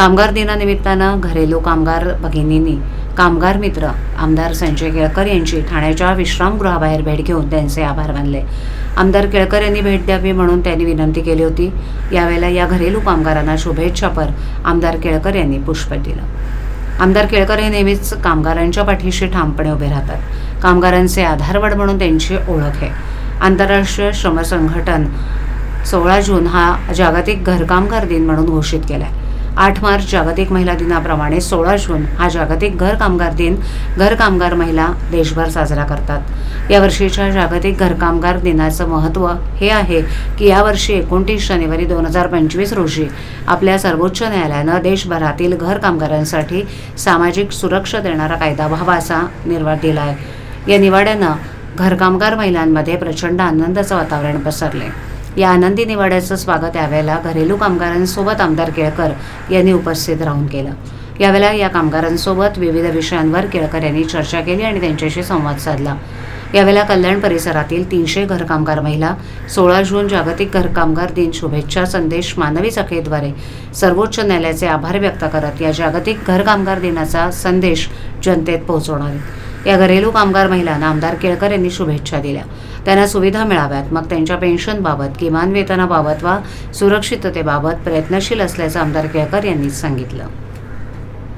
कामगार दिनानिमित्तानं घरेलू कामगार भगिनींनी कामगार मित्र आमदार संजय केळकर यांची ठाण्याच्या विश्रामगृहाबाहेर भेट घेऊन त्यांचे आभार मानले। आमदार केळकर यांनी भेट द्यावी म्हणून त्यांनी विनंती केली होती। यावेळेला या घरेलू कामगारांना शुभेच्छापर आमदार केळकर यांनी पुष्प दिलं। आमदार केळकर हे नेहमीच कामगारांच्या पाठीशी ठामपणे उभे राहतात। कामगारांचे आधारवड म्हणून त्यांची ओळख आहे। आंतरराष्ट्रीय श्रम संघटन 16 जून हा जागतिक घरकामगार दिन म्हणून घोषित केला आहे। 8 मार्च जागतिक महिला दिनाप्रमाणे 16 जून हा जागतिक घरकामगार दिन घरकामगार महिला देशभर साजरा करतात। यावर्षीच्या जागतिक घरकामगार दिनाचं महत्त्व हे आहे की यावर्षी 29 जानेवारी 2025 रोजी आपल्या सर्वोच्च न्यायालयानं देशभरातील घरकामगारांसाठी सामाजिक सुरक्षा देणारा कायदा व्हावा असा निर्वाळ दिला आहे। या निवाड्यानं घरकामगार महिलांमध्ये प्रचंड आनंदाचं वातावरण पसरले। या आनंदी निवाड्याचं स्वागत यावेळेला घरेलू कामगारांसोबत आमदार केळकर यांनी उपस्थित राहून केलं। यावेळेला या कामगारांसोबत विविध विषयांवर केळकर यांनी चर्चा केली आणि त्यांच्याशी संवाद साधला। यावेळेला कल्याण परिसरातील 300 घरकामगार महिला 16 जून जागतिक घरकामगार दिन शुभेच्छा संदेश मानवी सखेद्वारे सर्वोच्च न्यायालयाचे आभार व्यक्त करत या जागतिक घरकामगार दिनाचा संदेश जनतेत पोहोचवणार आहेत। या घरेलू कामगार महिलांना आमदार केळकर यांनी शुभेच्छा दिल्या। त्यांना सुविधा मिळाव्यात, मग त्यांच्या पेन्शनबाबत, किमान वेतनाबाबत वा सुरक्षिततेबाबत प्रयत्नशील असल्याचं आमदार केळकर यांनी सांगितलं।